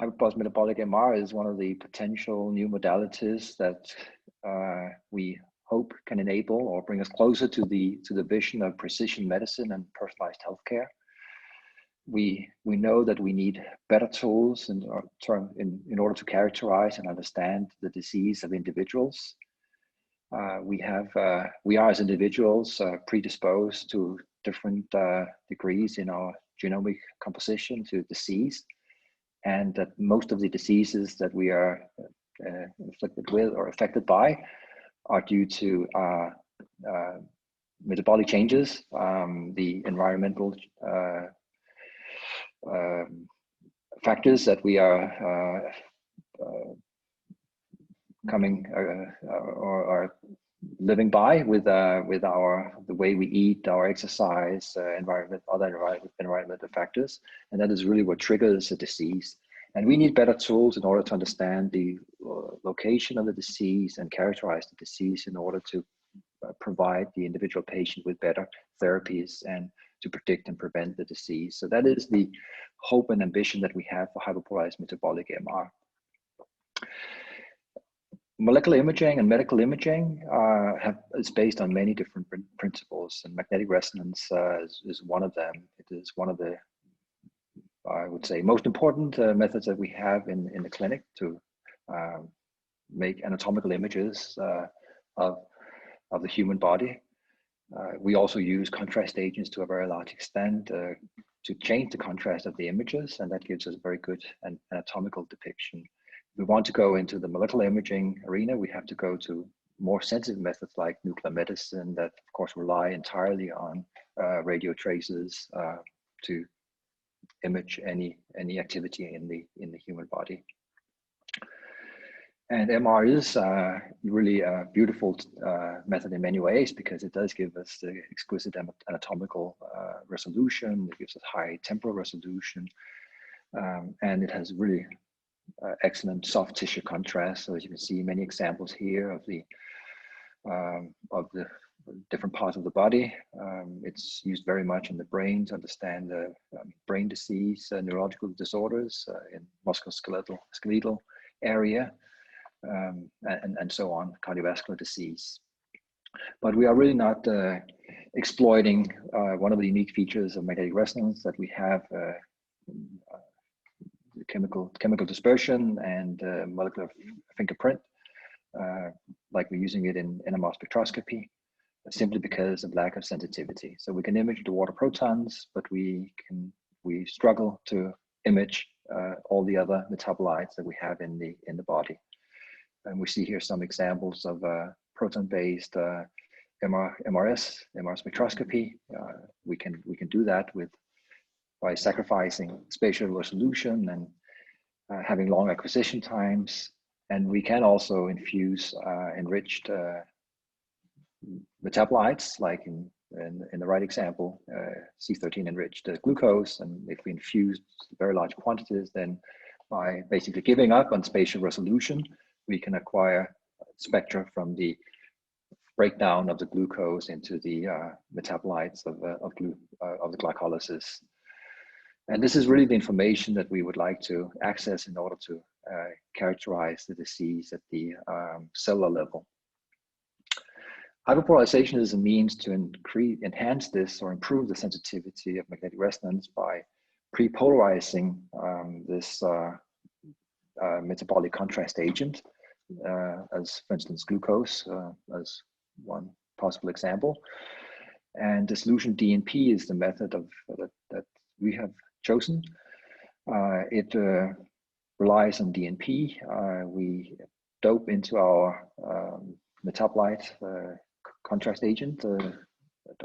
Hyperpolarized Metabolic MR is one of the potential new modalities that we hope can enable or bring us closer to the vision of precision medicine and personalized healthcare. We know that we need better tools in order to characterize and understand the disease of individuals. We are as individuals predisposed to different degrees in our genomic composition to disease, and that most of the diseases that we are afflicted with or affected by are due to metabolic changes, the environmental factors that we are or living by with the way we eat, our exercise, environment, other environmental factors, and that is really what triggers a disease. And we need better tools in order to understand the location of the disease and characterize the disease in order to provide the individual patient with better therapies and to predict and prevent the disease. So that is the hope and ambition that we have for hyperpolarized metabolic MR. Molecular imaging and medical imaging is based on many different principles, and magnetic resonance is one of them. It is one of the, I would say, most important methods that we have in the clinic to make anatomical images of the human body. We also use contrast agents to a very large extent to change the contrast of the images, and that gives us a very good anatomical depiction. If we want to go into the molecular imaging arena, we have to go to more sensitive methods like nuclear medicine that, of course, rely entirely on radio traces to image any activity in the human body. And MR is really a beautiful method in many ways because it does give us the exquisite anatomical resolution. It gives us high temporal resolution, and it has really excellent soft tissue contrast. So as you can see, many examples here of the different parts of the body. It's used very much in the brain to understand the brain disease, neurological disorders in musculoskeletal area, and so on, cardiovascular disease. But we are really not exploiting one of the unique features of magnetic resonance that we have chemical dispersion and molecular fingerprint, like we're using it in NMR spectroscopy, simply because of lack of sensitivity. So we can image the water protons, but we struggle to image all the other metabolites that we have in the body. And we see here some examples of proton-based MR spectroscopy. We can do that by sacrificing spatial resolution and having long acquisition times. And we can also infuse enriched metabolites, like in the right example, C13 enriched glucose. And if we infuse very large quantities, then by basically giving up on spatial resolution, we can acquire spectra from the breakdown of the glucose into the metabolites of the glycolysis. And this is really the information that we would like to access in order to characterize the disease at the cellular level. Hyperpolarization is a means to enhance this or improve the sensitivity of magnetic resonance by pre-polarizing this metabolic contrast agent, as for instance glucose, as one possible example. And dissolution-DNP is the method that we have chosen. It relies on DNP. We dope into our metabolite contrast agent,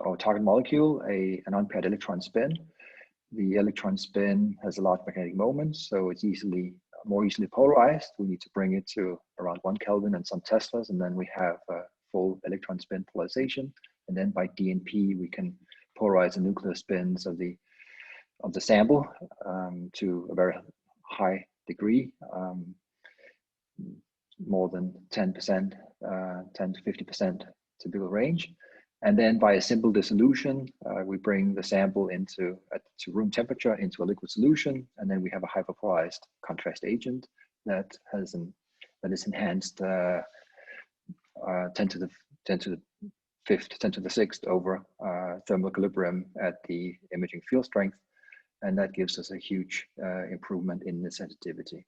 our target molecule, an unpaired electron spin. The electron spin has a large magnetic moment, so it's more easily polarized. We need to bring it to around 1 Kelvin and some Teslas, and then we have full electron spin polarization. And then by DNP, we can polarize the nuclear spins of the sample to a very high degree, more than 10%, 10 to 50% typical range. And then by a simple dissolution, we bring the sample to room temperature into a liquid solution, and then we have a hyperpolarized contrast agent that is enhanced 10 to the 5th, 10 to the 6th over thermal equilibrium at the imaging field strength, and that gives us a huge improvement in the sensitivity.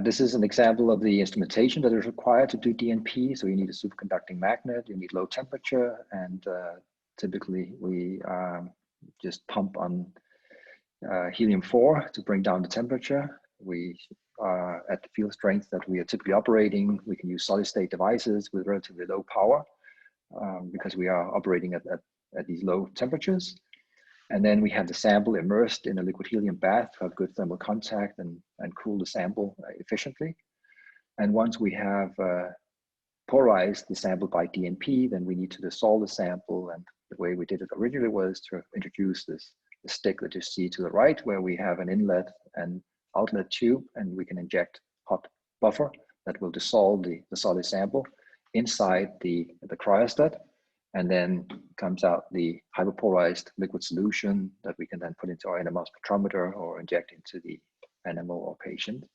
This is an example of the instrumentation that is required to do DNP. So you need a superconducting magnet, you need low temperature, and typically we just pump on helium-4 to bring down the temperature. We at the field strength that we are typically operating, we can use solid-state devices with relatively low power because we are operating at these low temperatures. And then we have the sample immersed in a liquid helium bath to have good thermal contact and cool the sample efficiently. And once we have polarized the sample by DNP, then we need to dissolve the sample. And the way we did it originally was to introduce the stick that you see to the right, where we have an inlet and outlet tube, and we can inject hot buffer that will dissolve the solid sample inside the cryostat. And then comes out the hyperpolarized liquid solution that we can then put into our NMR spectrometer or inject into the animal or patient.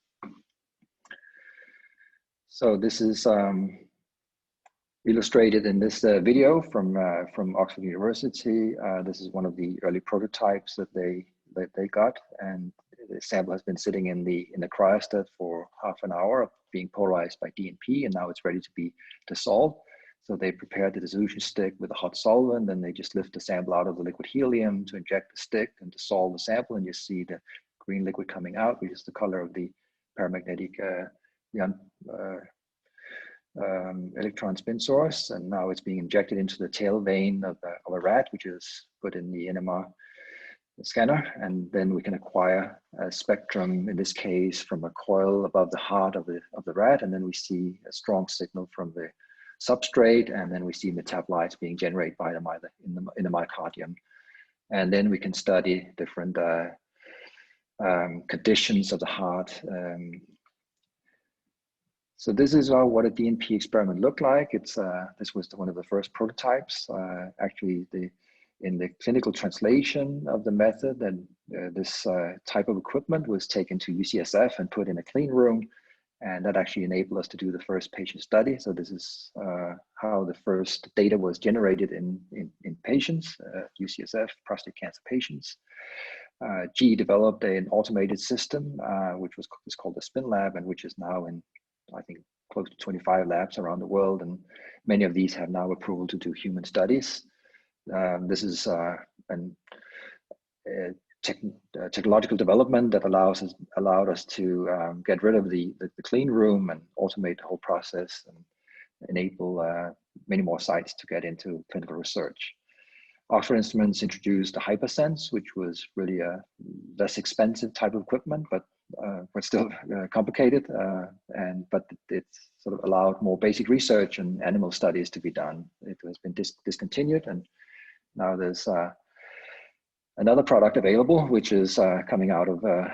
So this is illustrated in this video from Oxford University. This is one of the early prototypes that they got, and the sample has been sitting in the cryostat for half an hour, being polarized by DNP, and now it's ready to be dissolved. So they prepared the dissolution stick with a hot solvent, and they just lift the sample out of the liquid helium to inject the stick and dissolve the sample, and you see the green liquid coming out, which is the color of the paramagnetic electron spin source. And now it's being injected into the tail vein of a rat, which is put in the NMR scanner, and then we can acquire a spectrum, in this case from a coil above the heart of the rat, and then we see a strong signal from the substrate, and then we see metabolites being generated by in the myocardium. And then we can study different conditions of the heart. So this is what a DNP experiment looked like. This was one of the first prototypes. Actually, in the clinical translation of the method, and this type of equipment was taken to UCSF and put in a clean room. And that actually enabled us to do the first patient study. So this is how the first data was generated in patients, UCSF, prostate cancer patients. GE developed an automated system, which is called the Spin Lab, and which is now in, I think, close to 25 labs around the world. And many of these have now approval to do human studies. This is technological development that allowed us to get rid of the clean room and automate the whole process and enable many more sites to get into clinical research. Oxford Instruments introduced the Hypersense, which was really a less expensive type of equipment, but still complicated. But it sort of allowed more basic research and animal studies to be done. It has been discontinued, and now there's another product available, which is coming out of the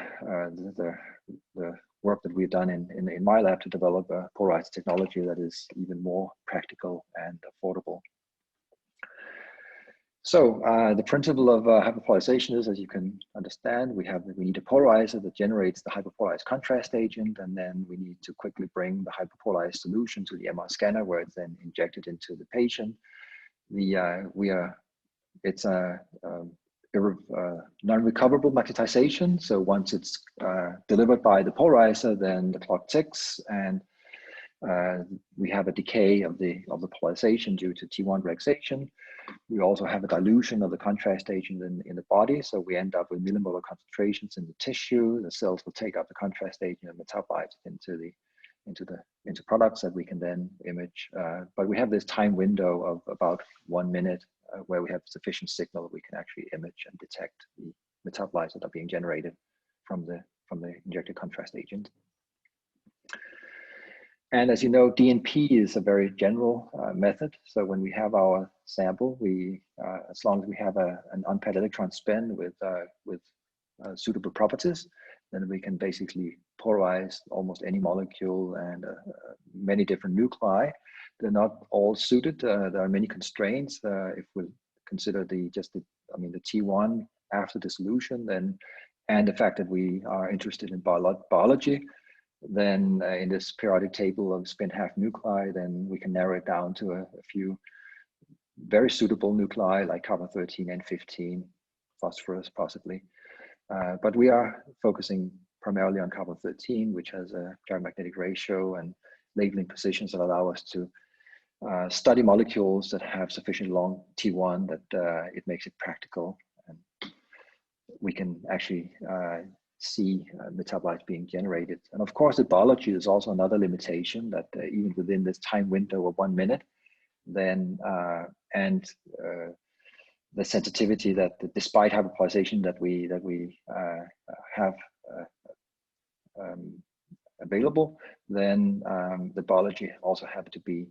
work that we've done in my lab to develop a polarized technology that is even more practical and affordable. So the principle of hyperpolarization is, as you can understand, we need a polarizer that generates the hyperpolarized contrast agent, and then we need to quickly bring the hyperpolarized solution to the MR scanner, where it's then injected into the patient. It's a non-recoverable magnetization. So once it's delivered by the polarizer, then the clock ticks, and we have a decay of the polarization due to T1 relaxation. We also have a dilution of the contrast agent in the body, so we end up with millimolar concentrations in the tissue. The cells will take up the contrast agent and metabolize it into products that we can then image. But we have this time window of about 1 minute where we have sufficient signal that we can actually image and detect the metabolites that are being generated from the injected contrast agent. And as you know, DNP is a very general method. So when we have our sample, as long as we have an unpaired electron spin with suitable properties, then we can basically polarize almost any molecule and many different nuclei they're not all suited. There are many constraints. If we consider the T1 after dissolution, then, and the fact that we are interested in biology, then in this periodic table of spin half nuclei, then we can narrow it down to a few very suitable nuclei like carbon-13 and 15, phosphorus possibly. But we are focusing primarily on carbon-13, which has a gyromagnetic ratio and labeling positions that allow us to study molecules that have sufficiently long T1 that it makes it practical, and we can actually see metabolites being generated. And of course, the biology is also another limitation, that even within this time window of 1 minute, then the sensitivity that despite hyperpolarization that we have available, then the biology also have to be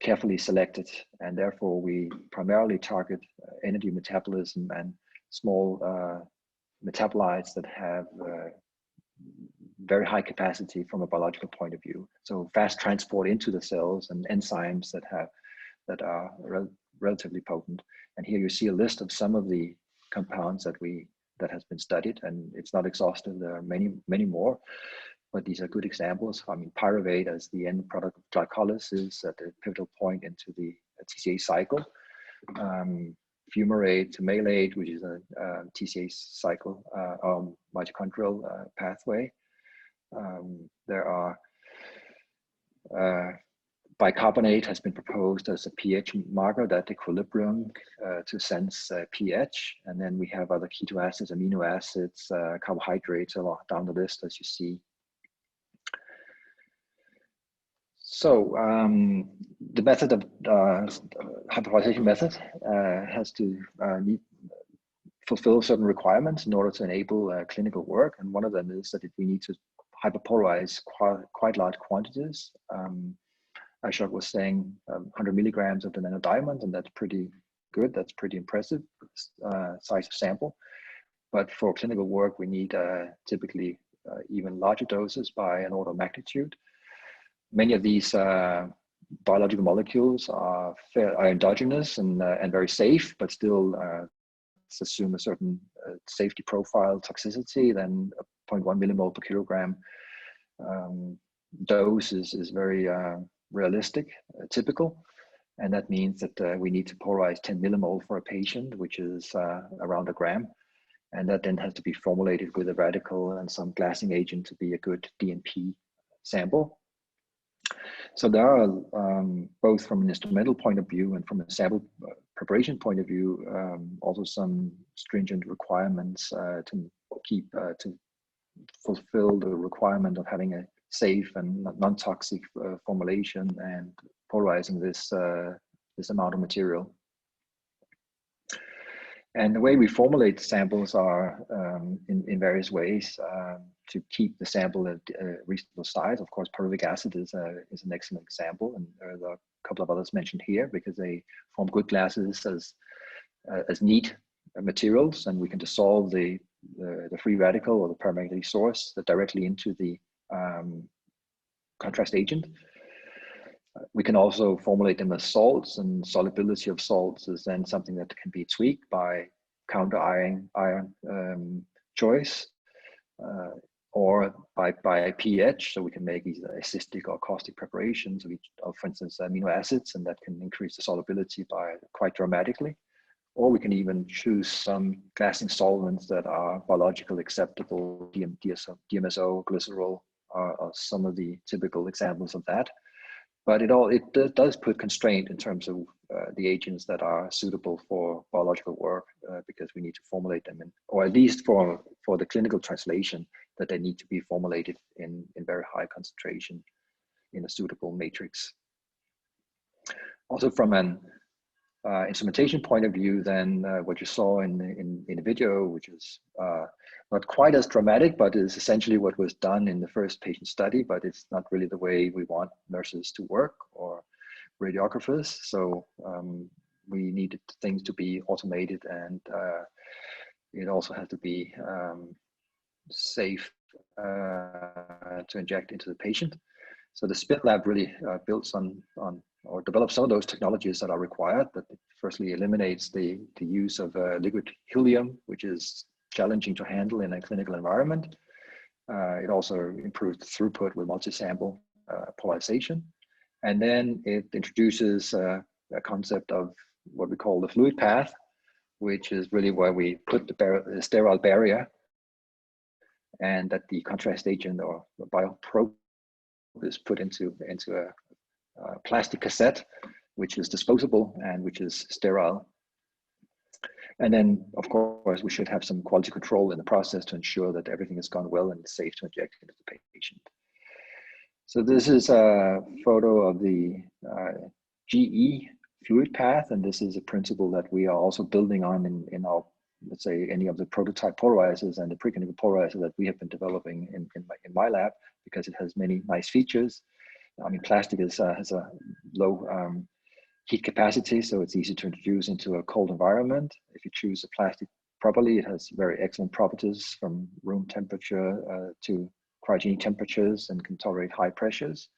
carefully selected, and therefore we primarily target energy metabolism and small metabolites that have very high capacity from a biological point of view. So fast transport into the cells and enzymes that are relatively potent. And here you see a list of some of the compounds that has been studied, and it's not exhaustive. There are many more, but these are good examples. I mean, pyruvate as the end product of glycolysis at the pivotal point into the TCA cycle. Fumarate to malate, which is a TCA cycle mitochondrial pathway. There are bicarbonate has been proposed as a pH marker, that equilibrium to sense pH. And then we have other keto acids, amino acids, carbohydrates down the list, as you see. So the method of hyperpolarization method has to fulfill certain requirements in order to enable clinical work. And one of them is that we need to hyperpolarize quite large quantities. Ashok was saying 100 milligrams of the nanodiamond, and that's pretty good. That's pretty impressive size of sample. But for clinical work, we need typically even larger doses by an order of magnitude. Many of these biological molecules are endogenous and very safe, but still assume a certain safety profile, toxicity. Then a 0.1 millimole per kilogram dose is very realistic, typical, and that means that we need to polarize 10 millimole for a patient, which is around a gram, and that then has to be formulated with a radical and some glassing agent to be a good DNP sample. So there are both from an instrumental point of view and from a sample preparation point of view, also some stringent requirements to fulfill the requirement of having a safe and non-toxic formulation and polarizing this amount of material. And the way we formulate samples are in various ways to keep the sample at a reasonable size. Of course, Pyruvic Acid is an excellent example, and there are a couple of others mentioned here because they form good glasses as neat materials, and we can dissolve the free radical or the paramagnetic source directly into the contrast agent. We can also formulate them as salts, and solubility of salts is then something that can be tweaked by counter ion choice or by pH. So we can make either acidic or caustic preparations of, for instance, amino acids, and that can increase the solubility by quite dramatically. Or we can even choose some glassing solvents that are biologically acceptable. DMSO, glycerol are some of the typical examples of that. But it does put constraint in terms of the agents that are suitable for biological work because we need to formulate them, or at least for the clinical translation, that they need to be formulated in very high concentration in a suitable matrix. Also from an instrumentation point of view, then what you saw in the video, which is not quite as dramatic, but is essentially what was done in the first patient study, but it's not really the way we want nurses to work or radiographers. So we needed things to be automated, and it also has to be safe to inject into the patient. So the spin lab really builds on or develops some of those technologies that are required. That it firstly eliminates the use of liquid helium, which is challenging to handle in a clinical environment. It also improves the throughput with multi-sample polarization. And then it introduces a concept of what we call the fluid path, which is really where we put the sterile barrier, and that the contrast agent or bioprobe is put into a plastic cassette, which is disposable and which is sterile. And then, of course, we should have some quality control in the process to ensure that everything has gone well and it's safe to inject into the patient. So this is a photo of the GE fluid path, and this is a principle that we are also building on in our, let's say, any of the prototype polarizers and the preclinical polarizer that we have been developing in my lab, because it has many nice features. I mean, plastic has a low heat capacity, so it's easy to introduce into a cold environment. If you choose the plastic properly, it has very excellent properties from room temperature to cryogenic temperatures and can tolerate high pressures.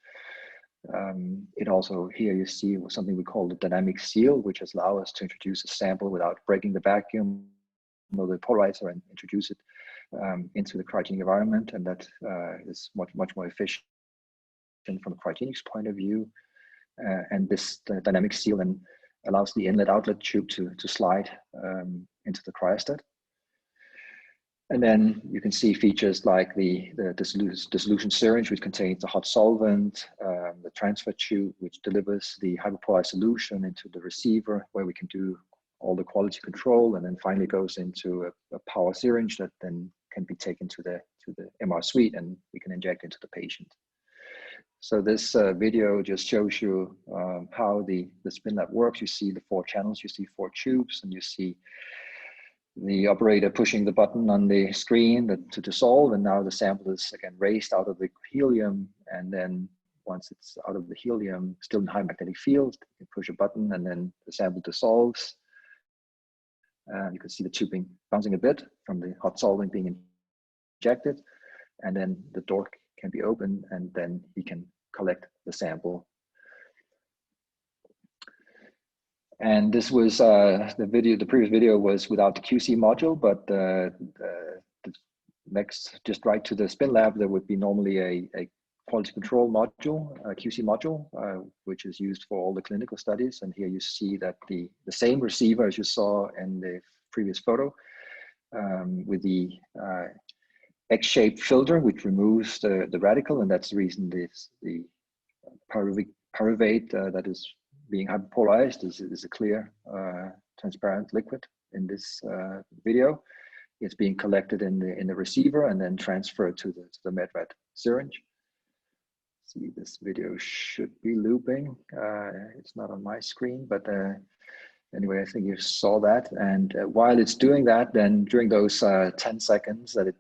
It also, here you see something we call the dynamic seal, which has allowed us to introduce a sample without breaking the vacuum of the polarizer and introduce it into the cryogenic environment, and that is much more efficient from a cryogenics point of view. And this dynamic seal then allows the inlet outlet tube to slide into the cryostat. And then you can see features like the dissolution syringe, which contains the hot solvent, the transfer tube, which delivers the hyperpolarized solution into the receiver, where we can do all the quality control, and then finally goes into a power syringe that then can be taken to the MR suite, and we can inject into the patient. So this video just shows you how the spin lab works. You see the 4 channels, you see 4 tubes, and you see the operator pushing the button on the screen to dissolve, and now the sample is again raised out of the helium, and then once it's out of the helium, still in high magnetic field, you push a button and then the sample dissolves. You can see the tubing bouncing a bit from the hot solvent being injected, and then the door can be opened, and then we can collect the sample. And this was the previous video was without the QC module, but the next, just right to the spin lab, there would be normally a quality control module, a QC module, which is used for all the clinical studies. And here you see that the same receiver as you saw in the previous photo, with the X-shaped filter, which removes the radical, and that's the reason the pyruvate that is being hyperpolarized is a clear, transparent liquid in this video. It's being collected in the receiver and then transferred to the MedRat syringe. See, this video should be looping. It's not on my screen, but anyway, I think you saw that. And while it's doing that, then during those 10 seconds that it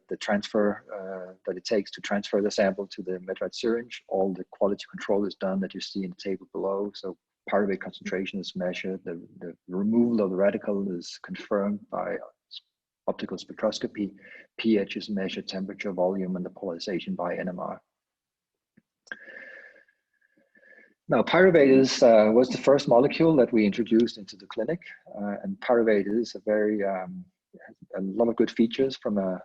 takes to transfer the sample to the MedRat syringe, all the quality control is done that you see in the table below. So pyruvate concentration is measured, the removal of the radical is confirmed by optical spectroscopy, pH is measured, temperature, volume, and the polarization by NMR. Now, pyruvate was the first molecule that we introduced into the clinic, and pyruvate is a lot of good features from a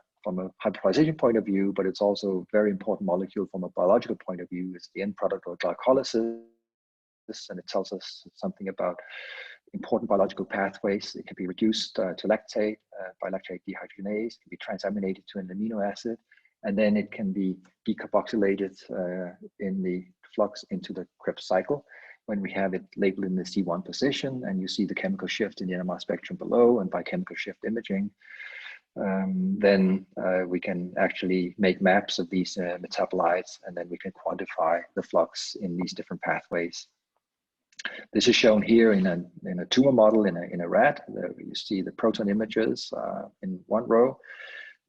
hyperpolarization point of view, but it's also a very important molecule from a biological point of view. It's the end product of glycolysis, and it tells us something about important biological pathways. It can be reduced to lactate by lactate dehydrogenase, it can be transaminated to an amino acid, and then it can be decarboxylated in the flux into the Krebs cycle when we have it labeled in the C1 position, and you see the chemical shift in the NMR spectrum below. And by chemical shift imaging, then we can actually make maps of these metabolites, and then we can quantify the flux in these different pathways. This is shown here in a tumor model in a rat. You see the proton images in one row,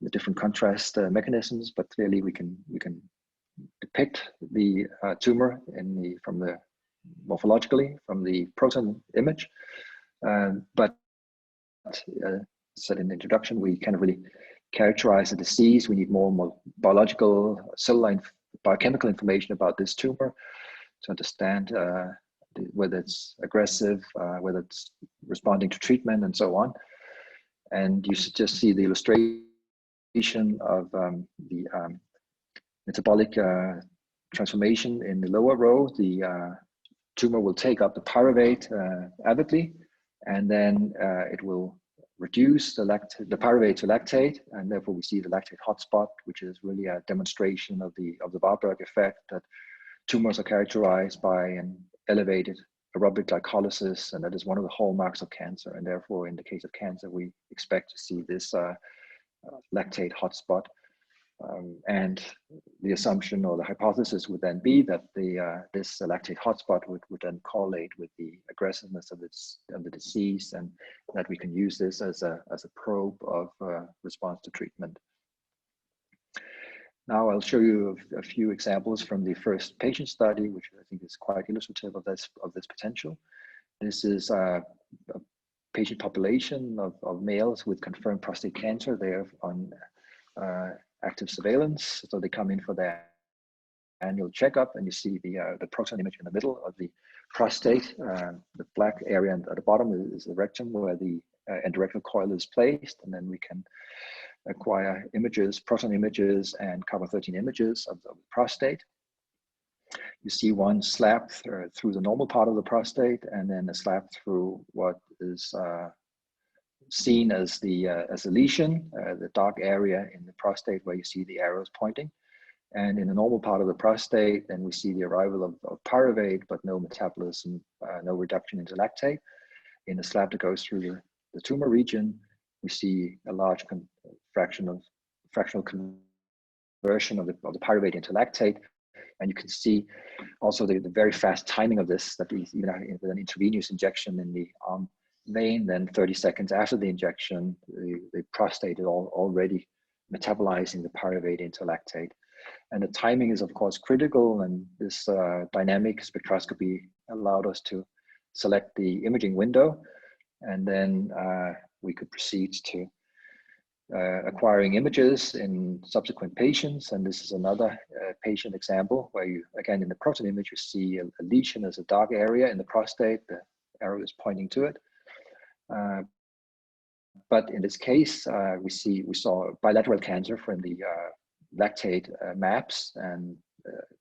the different contrast mechanisms, but clearly we can depict the tumor morphologically from the proton image. But said in the introduction, we can't really characterize the disease. We need more biological cell line biochemical information about this tumor to understand whether it's aggressive, whether it's responding to treatment, and so on. And you should just see the illustration of the metabolic transformation in the lower row. The tumor will take up the pyruvate avidly, and then it will reduce the pyruvate to lactate, and therefore we see the lactate hotspot, which is really a demonstration of the Warburg effect, that tumors are characterized by an elevated aerobic glycolysis, and that is one of the hallmarks of cancer. And therefore, in the case of cancer, we expect to see this lactate hotspot. And the assumption or the hypothesis would then be that this lactate hotspot would then correlate with the aggressiveness of the disease, and that we can use this as a probe of response to treatment. Now I'll show you a few examples from the first patient study, which I think is quite illustrative of this potential. This is a patient population of males with confirmed prostate cancer. They are on active surveillance, so they come in for their annual checkup, and you see the proton image in the middle of the prostate. The black area at the bottom is the rectum where the endorectal coil is placed, and then we can acquire images, proton images, and carbon-13 images of the prostate. You see one slab through the normal part of the prostate, and then a slab through what is seen as the lesion, the dark area in the prostate where you see the arrows pointing. And in the normal part of the prostate, then we see the arrival of pyruvate, but no metabolism, no reduction into lactate. In the slab that goes through the tumor region, we see a large fractional conversion of the pyruvate into lactate. And you can see also the very fast timing of this, that even with an intravenous injection in the arm vein, then 30 seconds after the injection, the prostate is already metabolizing the pyruvate into lactate. And the timing is, of course, critical, and this dynamic spectroscopy allowed us to select the imaging window, and then we could proceed to acquiring images in subsequent patients. And this is another patient example where you, again, in the proton image, you see a lesion as a dark area in the prostate. The arrow is pointing to it. But in this case, we saw bilateral cancer from the lactate maps, and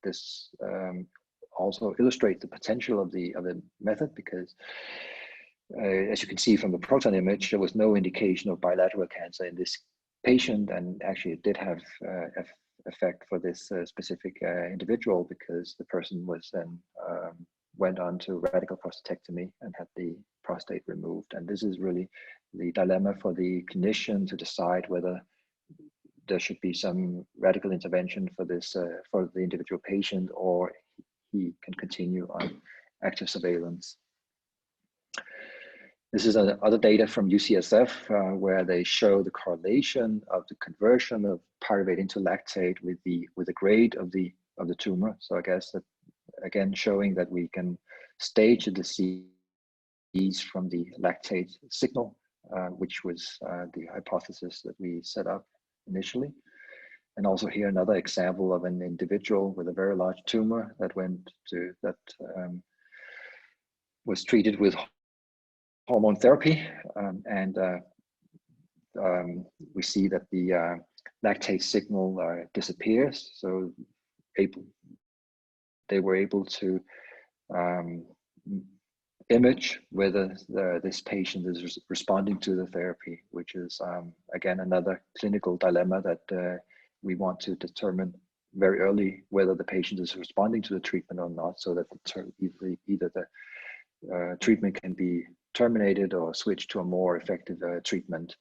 this also illustrates the potential of the method, because as you can see from the proton image, there was no indication of bilateral cancer in this patient, and actually it did have effect for this specific individual, because the person was then went on to radical prostatectomy and had the prostate removed. And this is really the dilemma for the clinician to decide whether there should be some radical intervention for this for the individual patient, or he can continue on active surveillance. This is other data from UCSF where they show the correlation of the conversion of pyruvate into lactate with the grade of the tumor. So I guess that, again, showing that we can stage the disease from the lactate signal, which was the hypothesis that we set up initially. And also here another example of an individual with a very large tumor that was treated with hormone therapy, and we see that the lactate signal disappears. So they were able to image whether this patient is responding to the therapy, which is again another clinical dilemma that we want to determine very early whether the patient is responding to the treatment or not, so that either the treatment can be terminated or switched to a more effective treatment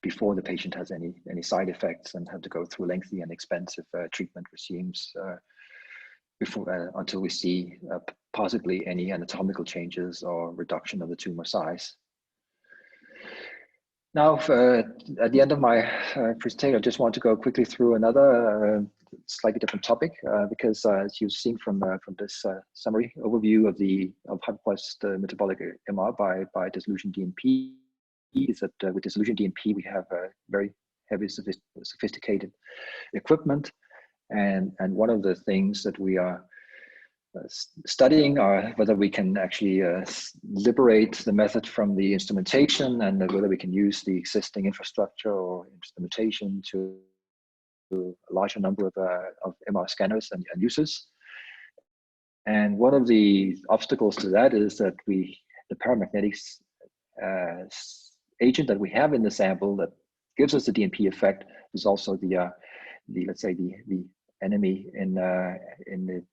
before the patient has any side effects and have to go through lengthy and expensive treatment regimes until we see possibly any anatomical changes or reduction of the tumor size. Now, at the end of my presentation, I just want to go quickly through another slightly different topic, because as you've seen from this summary overview of hyperpolarized metabolic MR by dissolution-DNP, is that with dissolution-DNP we have very heavy, sophisticated equipment, And one of the things that we are studying are whether we can actually liberate the method from the instrumentation, and whether we can use the existing infrastructure or instrumentation to a larger number of MR scanners and users. And one of the obstacles to that is that the paramagnetics agent that we have in the sample that gives us the DNP effect is also the let's say the enemy in the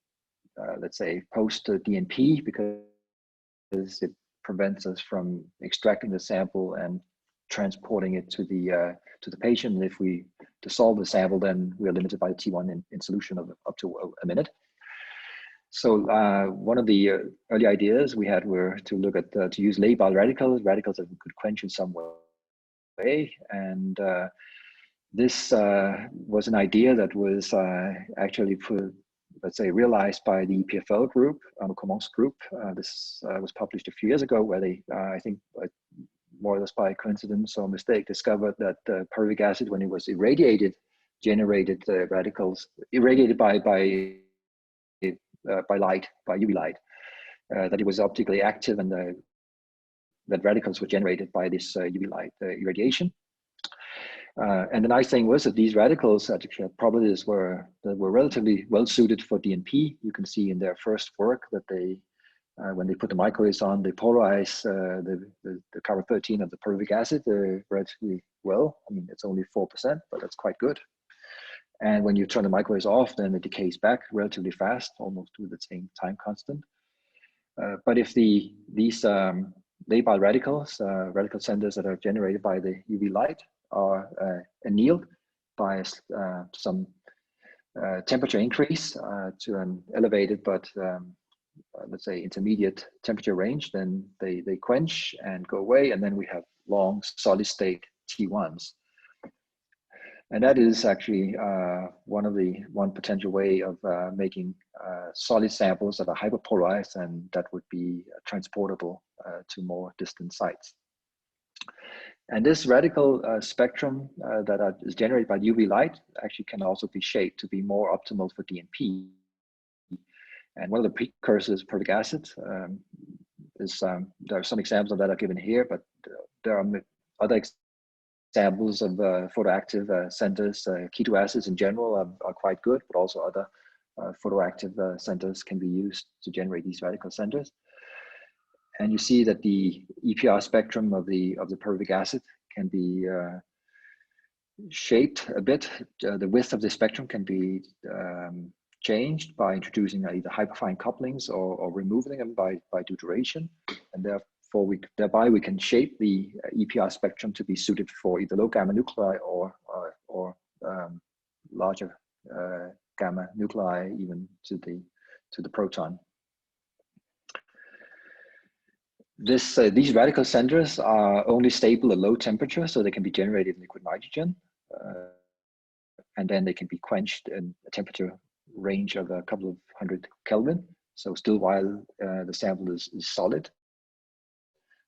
let's say post DNP, because it prevents us from extracting the sample and transporting it to the patient. And if we dissolve the sample, then we are limited by the T1 in solution of up to a minute. So one of the early ideas we had were to look at to use labile radicals that we could quench in some way, and this was an idea that was actually let's say realized by the EPFL group, Commons group. This was published a few years ago, where they I think more or less by coincidence or mistake discovered that pyruvic acid, when it was irradiated, generated radicals irradiated by light, by UV light, that it was optically active, and that radicals were generated by this UV light irradiation. And the nice thing was that these radicals actually had properties that were relatively well suited for DNP. You can see in their first work that they, when they put the microwaves on, they polarize the carbon 13 of the pyruvic acid relatively well. I mean, it's only 4%, but that's quite good. And when you turn the microwaves off, then it decays back relatively fast, almost with the same time constant. But if these labile radicals, radical centers that are generated by the UV light, are annealed by some temperature increase to an elevated but let's say intermediate temperature range, then they quench and go away, and then we have long solid state T1s. And that is actually one potential way of making solid samples that are hyperpolarized, and that would be transportable to more distant sites. And this radical spectrum that is generated by UV light actually can also be shaped to be more optimal for DNP. And one of the precursors, pyruvic acid, is there are some examples of that are given here, but there are other examples of photoactive centers. Keto acids in general are quite good, but also other photoactive centers can be used to generate these radical centers. And you see that the EPR spectrum of the pyruvic acid can be shaped a bit. The width of the spectrum can be changed by introducing either hyperfine couplings or removing them by deuteration, and therefore thereby we can shape the EPR spectrum to be suited for either low gamma nuclei or larger gamma nuclei, even to the proton. These radical centers are only stable at low temperature, so they can be generated in liquid nitrogen, and then they can be quenched in a temperature range of a couple of hundred Kelvin. So still while the sample is solid.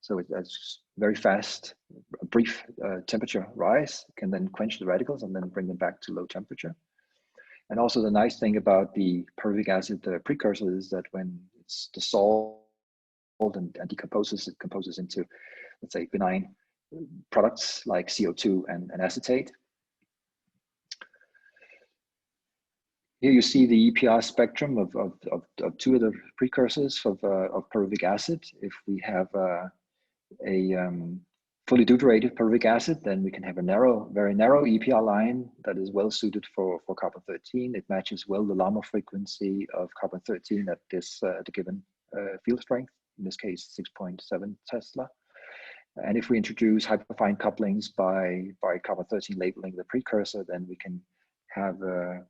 So it's very fast, a brief temperature rise can then quench the radicals and then bring them back to low temperature. And also the nice thing about the pyruvic acid precursor is that when it's dissolved and decomposes, it composes into, let's say, benign products like CO2 and acetate. Here you see the EPR spectrum of two of the precursors of pyruvic acid. If we have a fully deuterated pyruvic acid, then we can have a very narrow EPR line that is well suited for carbon 13. It matches well the Larmor frequency of carbon 13 at the given field strength, in this case 6.7 Tesla. And if we introduce hyperfine couplings by carbon 13 labeling the precursor, then we can have a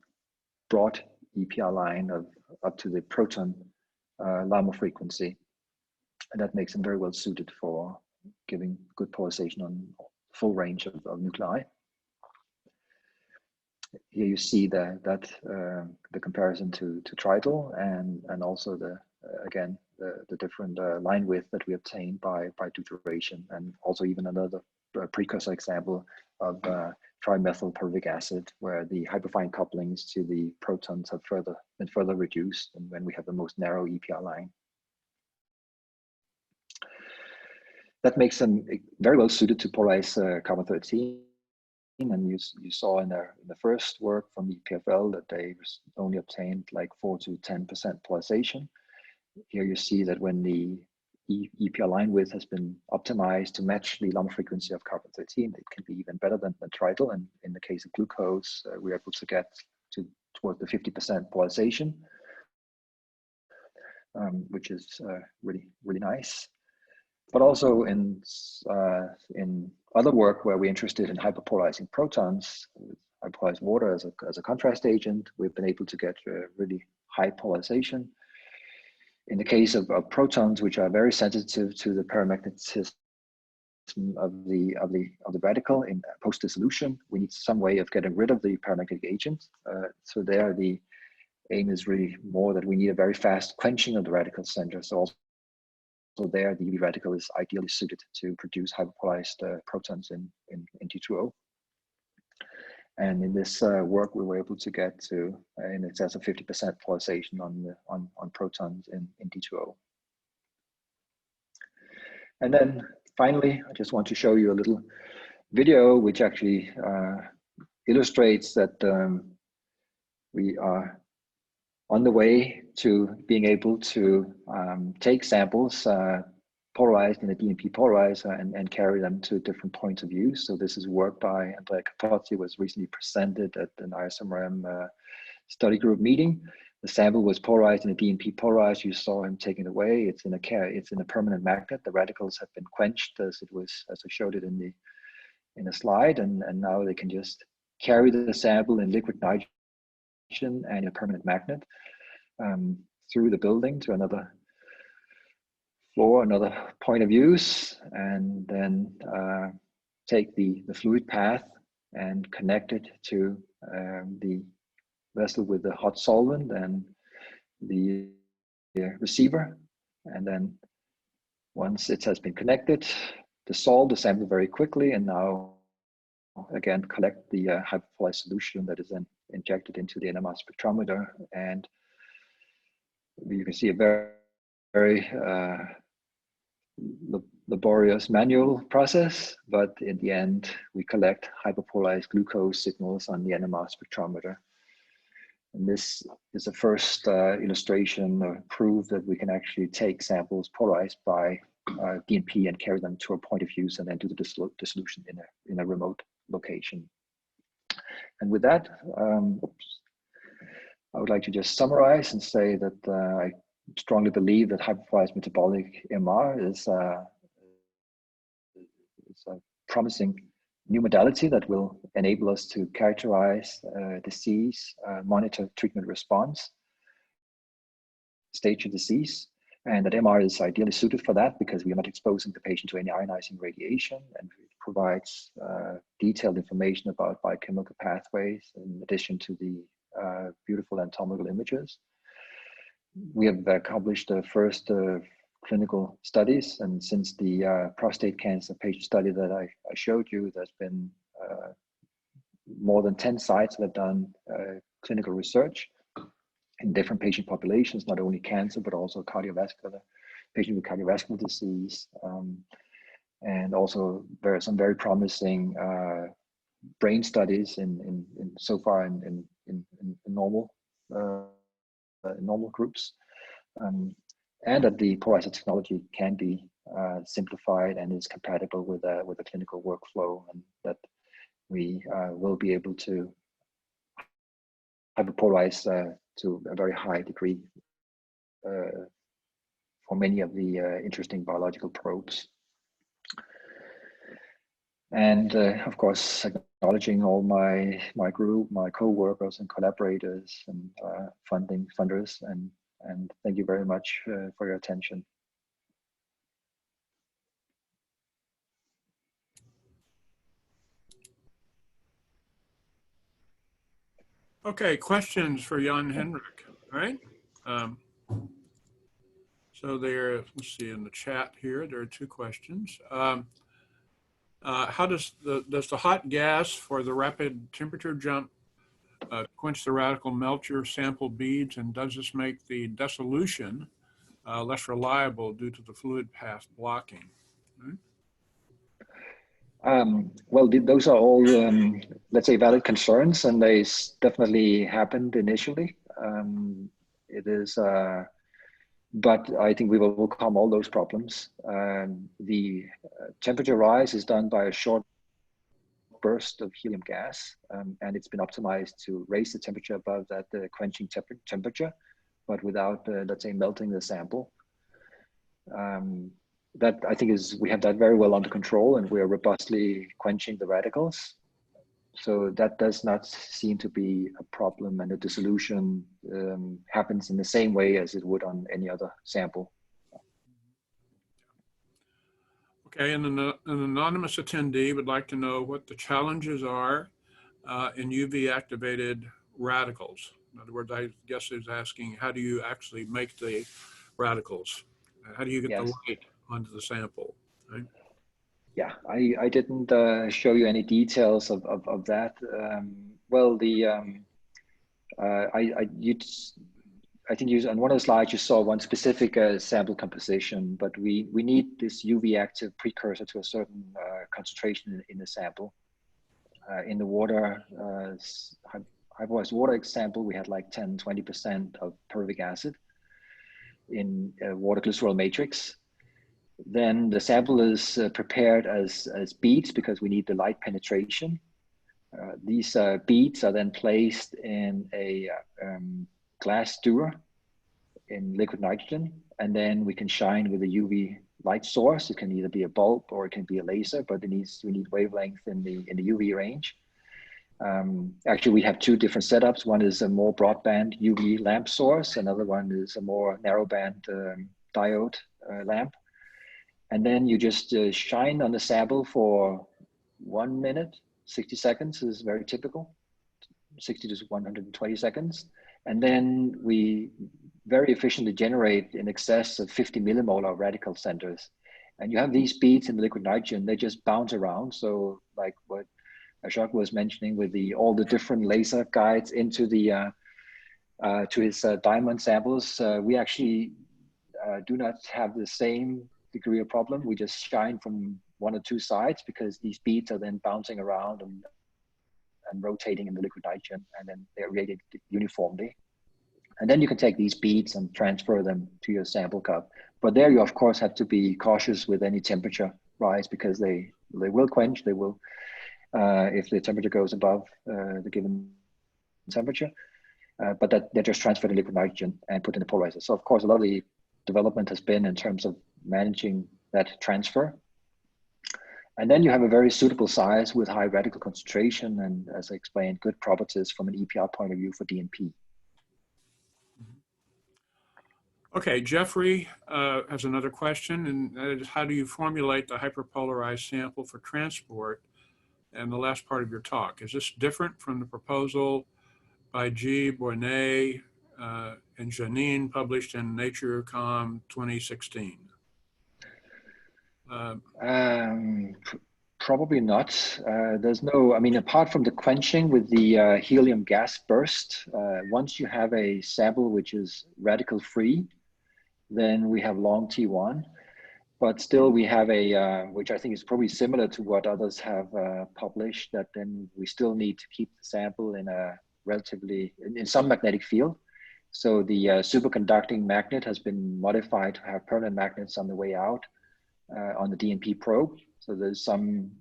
broad EPR line of up to the proton Larmor frequency, and that makes them very well suited for giving good polarization on full range of nuclei. Here you see the comparison to tritol, and also again the different line width that we obtain by deuteration, and also even another precursor example of Trimethylpyruvic acid, where the hyperfine couplings to the protons have been further reduced, and when we have the most narrow EPR line. That makes them very well suited to polarize carbon-13. And you saw in the first work from the PFL that they only obtained like 4 to 10% polarization. Here you see that when the EPR line width has been optimized to match the lumbar frequency of carbon-13, it can be even better than tritol. And in the case of glucose, we're able to get towards the 50% polarization, which is really nice. But also in other work where we're interested in hyperpolarizing protons, hyperpolarized water as a contrast agent, we've been able to get really high polarization. In the case of protons, which are very sensitive to the paramagnetism of the radical in post-dissolution, we need some way of getting rid of the paramagnetic agent. So there, the aim is really more that we need a very fast quenching of the radical center. So there, the UV radical is ideally suited to produce hyperpolarized protons in D2O. And in this work, we were able to get to in excess of 50% polarization on protons in D2O. And then finally, I just want to show you a little video which actually illustrates that we are on the way to being able to take samples polarized in a DNP polarizer and carry them to different points of view. So this is work by Andrea Capozzi, was recently presented at an ISMRM study group meeting. The sample was polarized in a DNP polarizer. You saw him taking it away. It's in a permanent magnet. The radicals have been quenched as I showed it in the slide, and now they can just carry the sample in liquid nitrogen and a permanent magnet through the building to another floor, another point of use, and then take the fluid path and connect it to the vessel with the hot solvent and the receiver. And then once it has been connected, dissolve the sample very quickly, and now again collect the hyperpolarized solution that is then injected into the NMR spectrometer. And you can see a very laborious manual process, but in the end, we collect hyperpolarized glucose signals on the NMR spectrometer. And this is the first illustration or proof that we can actually take samples polarized by DNP and carry them to a point of use and then do the dissolution in a remote location. And with that, I would like to just summarize and say that I strongly believe that hyperpolarized metabolic MR is a promising new modality that will enable us to characterize disease, monitor treatment response, stage of disease, and that MR is ideally suited for that because we are not exposing the patient to any ionizing radiation, and it provides detailed information about biochemical pathways in addition to the beautiful anatomical images. We have accomplished the first clinical studies, and since the prostate cancer patient study that I showed you, there's been more than 10 sites that have done clinical research in different patient populations, not only cancer, but also cardiovascular, patient with cardiovascular disease. And also there are some very promising brain studies so far in normal groups. And that the polarizer technology can be simplified and is compatible with a clinical workflow, and that we will be able to hyperpolarize to a very high degree for many of the interesting biological probes. And of course, acknowledging all my group, my co-workers and collaborators and funders, and thank you very much for your attention. Okay, questions for Jan Henrik, all right? So let's see in the chat here, there are two questions. How does the hot gas for the rapid temperature jump quench the radical, melt your sample beads, and does this make the dissolution less reliable due to the fluid path blocking? Right? Well, those are all, let's say, valid concerns, and they definitely happened initially. It is, but I think we will overcome all those problems. The temperature rise is done by a short burst of helium gas, and it's been optimized to raise the temperature above that quenching temperature, but without, let's say, melting the sample. That I think we have that very well under control, and we are robustly quenching the radicals. So that does not seem to be a problem, and the dissolution happens in the same way as it would on any other sample. Okay, and an anonymous attendee would like to know what the challenges are in UV activated radicals. In other words, I guess he's asking, how do you actually make the radicals? How do you get the light onto the sample? Right? Yeah, I didn't show you any details of that. Well, I think you, on one of the slides you saw one specific sample composition, but we need this UV active precursor to a certain concentration in the sample. In the water, hyperpolarized water example, we had like 10–20% of pyruvic acid in water glycerol matrix. Then the sample is prepared as beads because we need the light penetration. These beads are then placed in a glass stirrer in liquid nitrogen, and then we can shine with a UV light source. It can either be a bulb or it can be a laser, but we need wavelength in the UV range. Actually, we have two different setups. One is a more broadband UV lamp source. Another one is a more narrowband diode lamp. And then you just shine on the sample for 1 minute, 60 seconds is very typical, 60 to 120 seconds. And then we very efficiently generate in excess of 50 millimolar radical centers. And you have these beads in the liquid nitrogen, they just bounce around. So like what Jacques was mentioning with all the different laser guides into the to his diamond samples, we actually do not have the same degree of problem. We just shine from one or two sides because these beads are then bouncing around and rotating in the liquid nitrogen, and then they're radiated uniformly. And then you can take these beads and transfer them to your sample cup. But there you of course have to be cautious with any temperature rise because they will quench, they will, if the temperature goes above the given temperature, but that they're just transferred to liquid nitrogen and put in the polarizer. So of course a lot of the development has been in terms of managing that transfer. And then you have a very suitable size with high radical concentration and, as I explained, good properties from an EPR point of view for DNP. Okay, Jeffrey has another question, and that is, how do you formulate the hyperpolarized sample for transport? And the last part of your talk, is this different from the proposal by G. Bournet and Janine published in Nature Com 2016? Probably not. There's no, I mean, apart from the quenching with the helium gas burst, once you have a sample which is radical free, then we have long T1. But still we have a, which I think is probably similar to what others have published, that then we still need to keep the sample in a relatively, in some magnetic field. So the superconducting magnet has been modified to have permanent magnets on the way out on the DNP probe. So there's some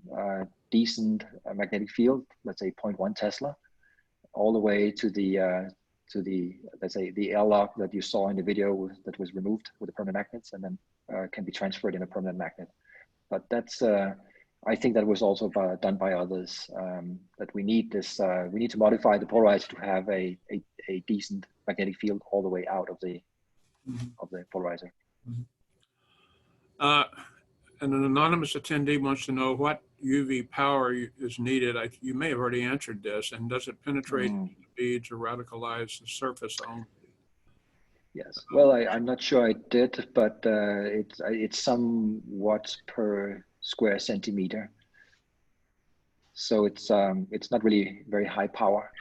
decent magnetic field, let's say 0.1 Tesla, all the way to the let's say the L lock that you saw in the video that was removed with the permanent magnets and then can be transferred in a permanent magnet. But that's, I think that was also done by others, that we need this, we need to modify the polarizer to have a decent magnetic field all the way out of the, of the polarizer. And an anonymous attendee wants to know what UV power is needed. You may have already answered this, and does it penetrate the beads or radicalize the surface only? Yes, well, I'm not sure I did, but it's some watts per square centimeter. So it's not really very high power.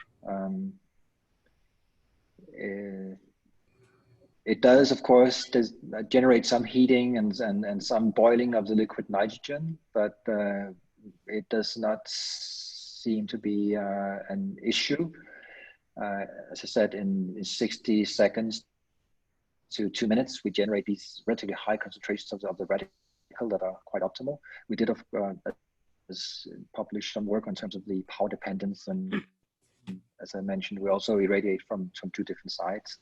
It does, of course, generate some heating and some boiling of the liquid nitrogen, but it does not seem to be an issue. As I said, in 60 seconds to 2 minutes, we generate these relatively high concentrations of the radical that are quite optimal. We did publish some work in terms of the power dependence, and as I mentioned, we also irradiate from 2 different sides.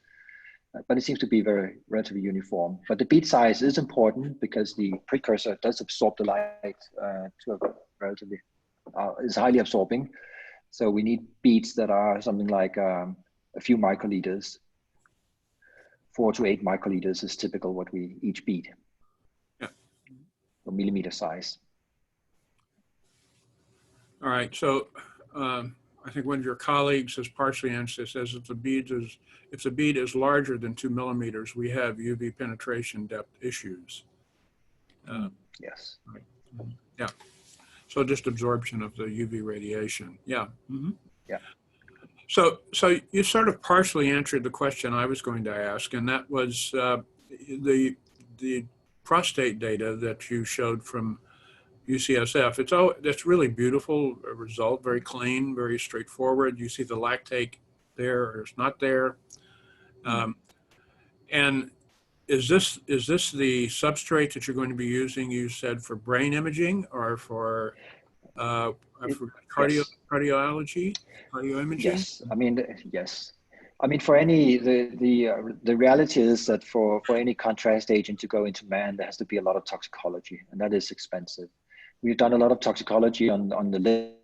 But it seems to be relatively uniform. But the bead size is important because the precursor does absorb the light to a relatively, is highly absorbing. So we need beads that are something like a few microliters. 4 to 8 microliters is typical what we each bead. Yeah. Or millimeter size. All right. So I think one of your colleagues has partially answered this, says if the bead is larger than 2 millimeters, we have UV penetration depth issues. Yes. Right. Yeah. So just absorption of the UV radiation. Yeah. Mm-hmm. Yeah. So you sort of partially answered the question I was going to ask, and that was the prostate data that you showed from UCSF. That's really beautiful result, very clean, very straightforward. You see the lactate there or it's not there. And is this the substrate that you're going to be using, you said, for brain imaging or for cardiology, cardio imaging? Yes, I mean, yes. I mean, for any, the reality is that for any contrast agent to go into man, there has to be a lot of toxicology, and that is expensive. We've done a lot of toxicology on the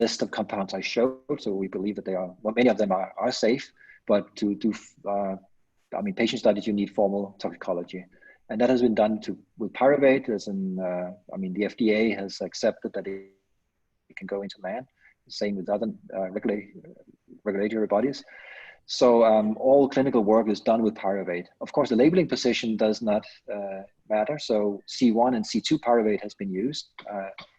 list of compounds I showed, so we believe that they are, well, many of them are safe, but to do, I mean, patient studies, you need formal toxicology. And that has been done with pyruvate, I mean, the FDA has accepted that it can go into man, same with other regulatory bodies. So all clinical work is done with pyruvate. Of course, the labeling position does not matter. So C1 and C2 pyruvate has been used.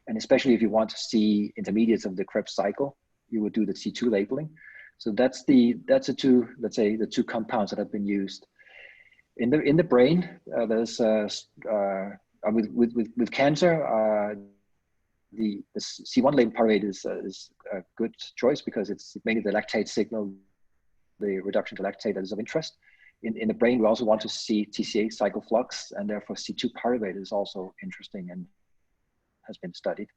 And especially if you want to see intermediates of the Krebs cycle, you would do the C2 labeling. So that's the two, let's say, the 2 compounds that have been used. In the brain, there's with cancer, the C1 labeled pyruvate is a good choice because it's mainly the lactate signal, the reduction to lactate, that is of interest. In the brain, we also want to see TCA cycle flux, and therefore C2 pyruvate is also interesting and has been studied.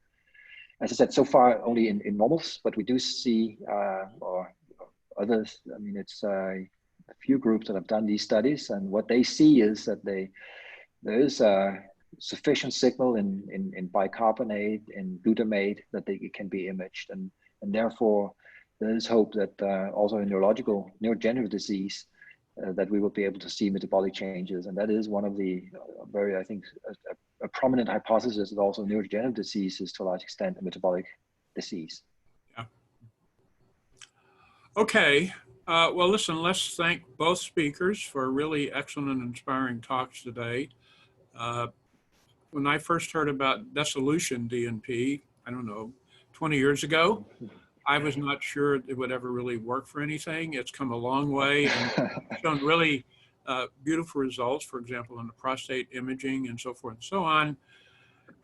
As I said, so far only in normals, but we do see, or others, I mean, it's a few groups that have done these studies, and what they see is that there is a sufficient signal in bicarbonate, in glutamate, that it can be imaged, and therefore there is hope that also in neurodegenerative disease, that we will be able to see metabolic changes. And that is one of the very, I think, a prominent hypothesis that also neurodegenerative disease is to a large extent a metabolic disease. Yeah. Okay. Well, listen, let's thank both speakers for really excellent and inspiring talks today. When I first heard about dissolution-DNP, I don't know, 20 years ago, I was not sure it would ever really work for anything. It's come a long way and shown really beautiful results, for example, in the prostate imaging and so forth and so on.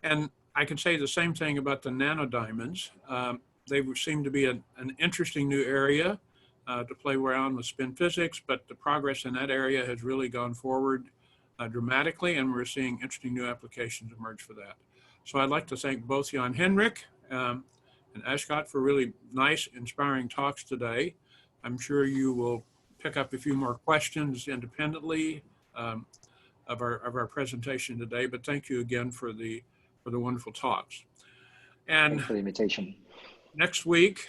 And I can say the same thing about the nanodiamonds. They seem to be an interesting new area to play around with spin physics, but the progress in that area has really gone forward dramatically, and we're seeing interesting new applications emerge for that. So I'd like to thank both Jan Henrik and Ascot for really nice, inspiring talks today. I'm sure you will pick up a few more questions independently of our presentation today, but thank you again for the wonderful talks. And thanks for the invitation. Next week,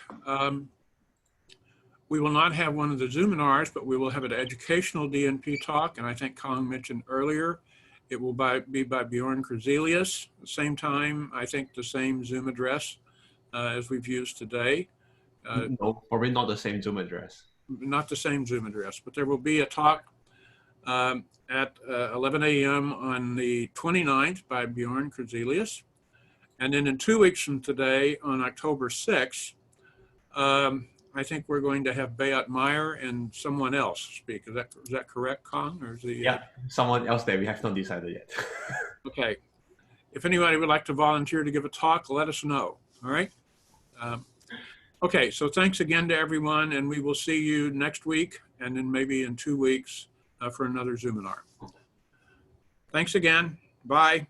we will not have one of the Zoominars, but we will have an educational DNP talk, and I think Colin mentioned earlier, it will be by Bjorn Krzelius. At the same time, I think the same Zoom address as we've used today. No, probably not the same Zoom address. Not the same Zoom address, but there will be a talk at 11 a.m. on the 29th by Bjorn Krzelius. And then in 2 weeks from today, on October 6th, I think we're going to have Bayat Meyer and someone else speak. Is that correct, Kong? Or is the, yeah, someone else that we have not decided yet. Okay. If anybody would like to volunteer to give a talk, let us know. All right. Okay. So thanks again to everyone, and we will see you next week, and then maybe in 2 weeks for another Zoominar. Thanks again. Bye.